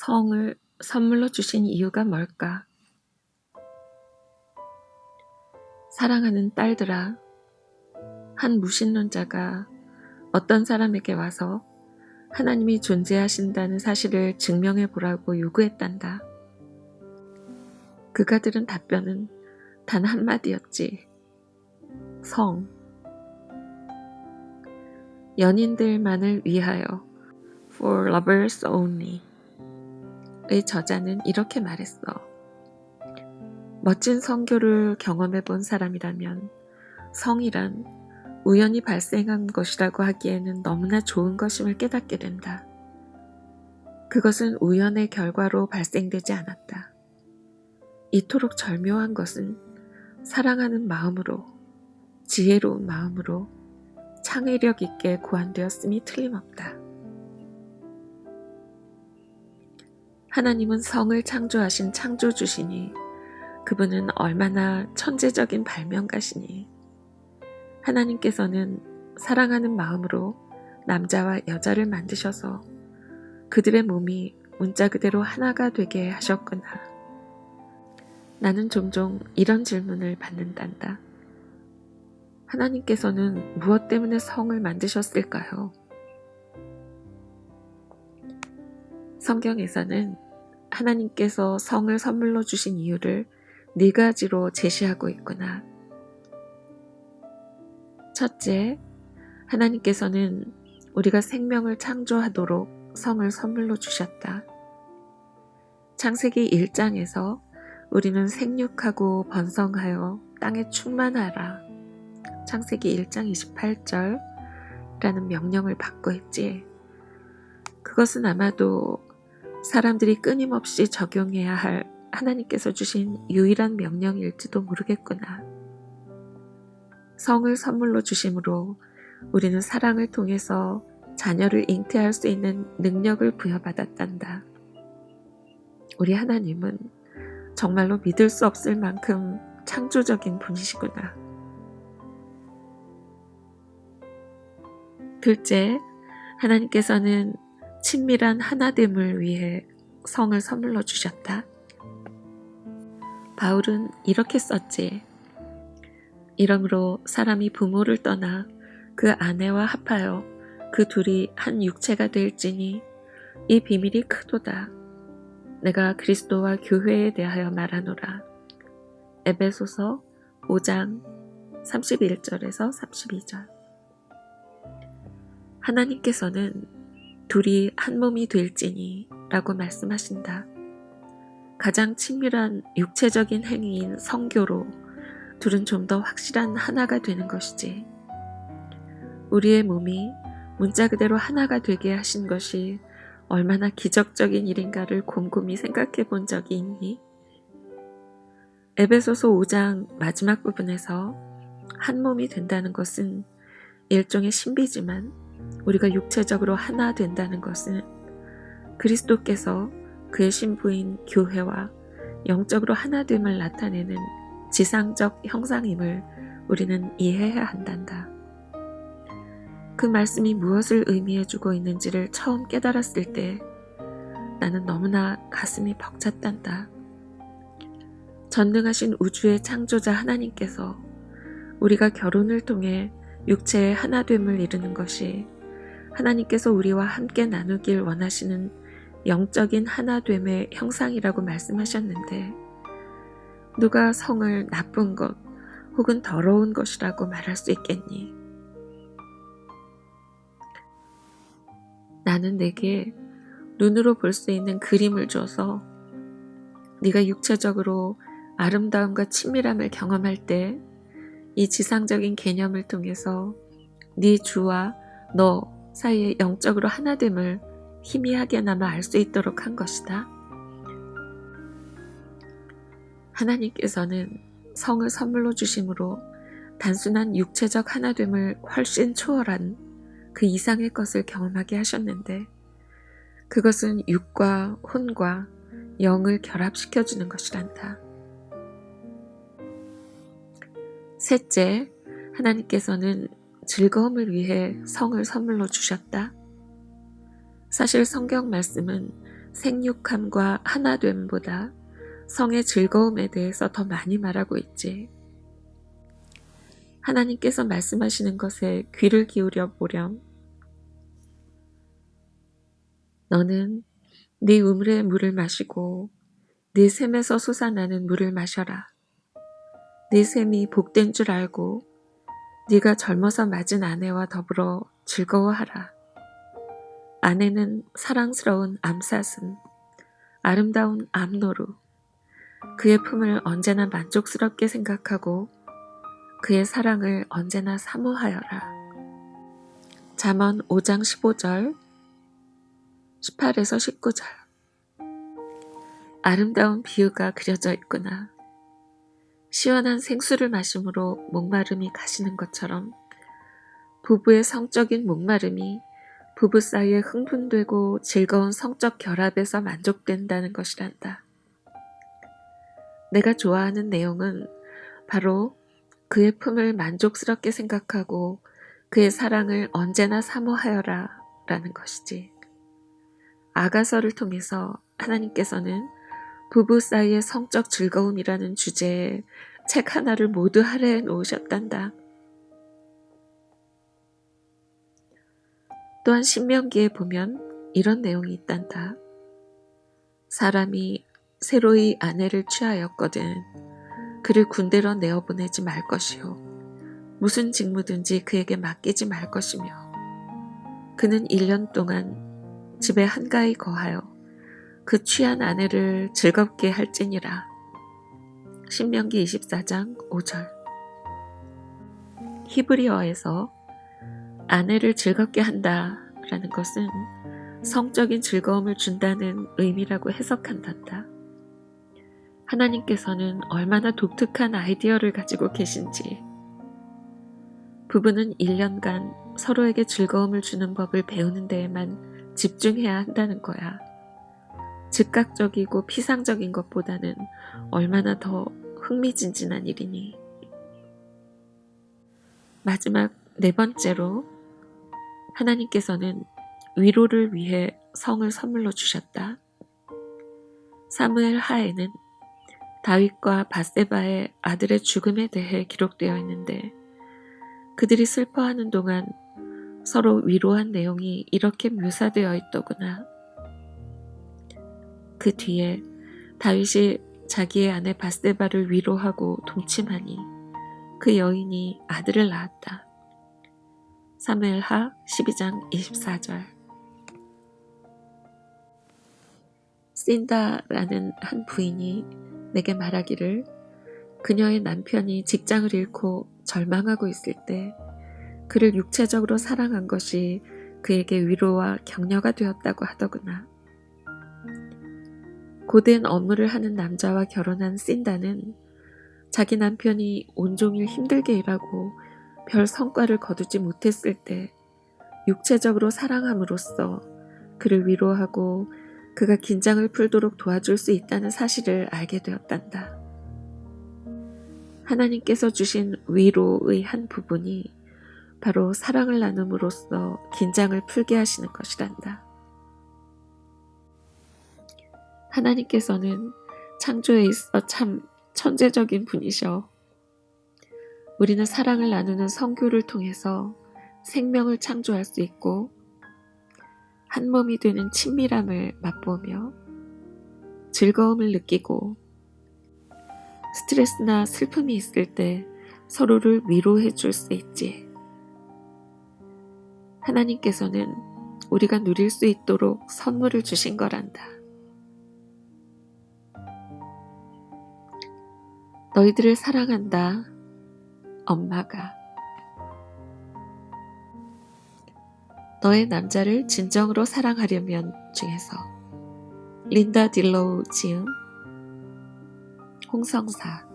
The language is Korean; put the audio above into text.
성을 선물로 주신 이유가 뭘까? 사랑하는 딸들아, 한 무신론자가 어떤 사람에게 와서 하나님이 존재하신다는 사실을 증명해 보라고 요구했단다. 그가 들은 답변은 단 한마디였지. 성. 연인들만을 위하여 For lovers only 의 저자는 이렇게 말했어. 멋진 성교를 경험해 본 사람이라면 성이란 우연히 발생한 것이라고 하기에는 너무나 좋은 것임을 깨닫게 된다. 그것은 우연의 결과로 발생되지 않았다. 이토록 절묘한 것은 사랑하는 마음으로, 지혜로운 마음으로 창의력 있게 고안되었음이 틀림없다. 하나님은 성을 창조하신 창조주시니 그분은 얼마나 천재적인 발명가시니 하나님께서는 사랑하는 마음으로 남자와 여자를 만드셔서 그들의 몸이 문자 그대로 하나가 되게 하셨구나. 나는 종종 이런 질문을 받는단다. 하나님께서는 무엇 때문에 성을 만드셨을까요? 성경에서는 하나님께서 성을 선물로 주신 이유를 4가지로 제시하고 있구나. 첫째, 하나님께서는 우리가 생명을 창조하도록 성을 선물로 주셨다. 창세기 1장에서 우리는 생육하고 번성하여 땅에 충만하라. 창세기 1장 28절이라는 명령을 받고 있지. 그것은 아마도 사람들이 끊임없이 적용해야 할 하나님께서 주신 유일한 명령일지도 모르겠구나. 성을 선물로 주심으로 우리는 사랑을 통해서 자녀를 잉태할 수 있는 능력을 부여받았단다. 우리 하나님은 정말로 믿을 수 없을 만큼 창조적인 분이시구나. 둘째, 하나님께서는 친밀한 하나됨을 위해 성을 선물로 주셨다. 바울은 이렇게 썼지. 이러므로 사람이 부모를 떠나 그 아내와 합하여 그 둘이 한 육체가 될지니 이 비밀이 크도다. 내가 그리스도와 교회에 대하여 말하노라. 에베소서 5장 31절에서 32절. 하나님께서는 둘이 한 몸이 될지니 라고 말씀하신다. 가장 친밀한 육체적인 행위인 성교로 둘은 좀 더 확실한 하나가 되는 것이지. 우리의 몸이 문자 그대로 하나가 되게 하신 것이 얼마나 기적적인 일인가를 곰곰이 생각해 본 적이 있니? 에베소서 5장 마지막 부분에서 한 몸이 된다는 것은 일종의 신비지만 우리가 육체적으로 하나 된다는 것은 그리스도께서 그의 신부인 교회와 영적으로 하나됨을 나타내는 지상적 형상임을 우리는 이해해야 한단다. 그 말씀이 무엇을 의미해주고 있는지를 처음 깨달았을 때 나는 너무나 가슴이 벅찼단다. 전능하신 우주의 창조자 하나님께서 우리가 결혼을 통해 육체의 하나됨을 이루는 것이 하나님께서 우리와 함께 나누길 원하시는 영적인 하나됨의 형상이라고 말씀하셨는데 누가 성을 나쁜 것 혹은 더러운 것이라고 말할 수 있겠니? 나는 내게 눈으로 볼 수 있는 그림을 줘서 네가 육체적으로 아름다움과 친밀함을 경험할 때 이 지상적인 개념을 통해서 네 주와 너 사이의 영적으로 하나됨을 희미하게나마 알 수 있도록 한 것이다. 하나님께서는 성을 선물로 주심으로 단순한 육체적 하나됨을 훨씬 초월한 그 이상의 것을 경험하게 하셨는데 그것은 육과 혼과 영을 결합시켜주는 것이란다. 셋째, 하나님께서는 즐거움을 위해 성을 선물로 주셨다. 사실 성경 말씀은 생육함과 하나됨보다 성의 즐거움에 대해서 더 많이 말하고 있지. 하나님께서 말씀하시는 것에 귀를 기울여 보렴. 너는 네 우물의 물을 마시고 네 샘에서 솟아나는 물을 마셔라. 네 샘이 복된 줄 알고 네가 젊어서 맞은 아내와 더불어 즐거워하라. 아내는 사랑스러운 암사슴, 아름다운 암노루. 그의 품을 언제나 만족스럽게 생각하고 그의 사랑을 언제나 사모하여라. 잠언 5장 15절, 18에서 19절. 아름다운 비유가 그려져 있구나. 시원한 생수를 마심으로 목마름이 가시는 것처럼 부부의 성적인 목마름이 부부 사이에 흥분되고 즐거운 성적 결합에서 만족된다는 것이란다. 내가 좋아하는 내용은 바로 그의 품을 만족스럽게 생각하고 그의 사랑을 언제나 사모하여라 라는 것이지. 아가서를 통해서 하나님께서는 부부 사이의 성적 즐거움이라는 주제에 책 하나를 모두 할애해 놓으셨단다. 또한 신명기에 보면 이런 내용이 있단다. 사람이 새로이 아내를 취하였거든 그를 군대로 내어보내지 말 것이요 무슨 직무든지 그에게 맡기지 말 것이며 그는 1년 동안 집에 한가히 거하여 그 취한 아내를 즐겁게 할지니라. 신명기 24장 5절. 히브리어에서 아내를 즐겁게 한다 라는 것은 성적인 즐거움을 준다는 의미라고 해석한단다. 하나님께서는 얼마나 독특한 아이디어를 가지고 계신지. 부부는 1년간 서로에게 즐거움을 주는 법을 배우는 데에만 집중해야 한다는 거야. 즉각적이고 피상적인 것보다는 얼마나 더 흥미진진한 일이니. 마지막 4번째로 하나님께서는 위로를 위해 성을 선물로 주셨다. 사무엘 하에는 다윗과 밧세바의 아들의 죽음에 대해 기록되어 있는데 그들이 슬퍼하는 동안 서로 위로한 내용이 이렇게 묘사되어 있더구나. 그 뒤에 다윗이 자기의 아내 밧세바를 위로하고 동침하니 그 여인이 아들을 낳았다. 사무엘하 12장 24절. 신다라는 한 부인이 내게 말하기를 그녀의 남편이 직장을 잃고 절망하고 있을 때 그를 육체적으로 사랑한 것이 그에게 위로와 격려가 되었다고 하더구나. 고된 업무를 하는 남자와 결혼한 신다는 자기 남편이 온종일 힘들게 일하고 별 성과를 거두지 못했을 때 육체적으로 사랑함으로써 그를 위로하고 그가 긴장을 풀도록 도와줄 수 있다는 사실을 알게 되었단다. 하나님께서 주신 위로의 한 부분이 바로 사랑을 나눔으로써 긴장을 풀게 하시는 것이란다. 하나님께서는 창조에 있어 참 천재적인 분이셔. 우리는 사랑을 나누는 성교를 통해서 생명을 창조할 수 있고 한 몸이 되는 친밀함을 맛보며 즐거움을 느끼고 스트레스나 슬픔이 있을 때 서로를 위로해 줄 수 있지. 하나님께서는 우리가 누릴 수 있도록 선물을 주신 거란다. 너희들을 사랑한다, 엄마가. 너의 남자를 진정으로 사랑하려면 중에서 린다 딜로우 지음 홍성사.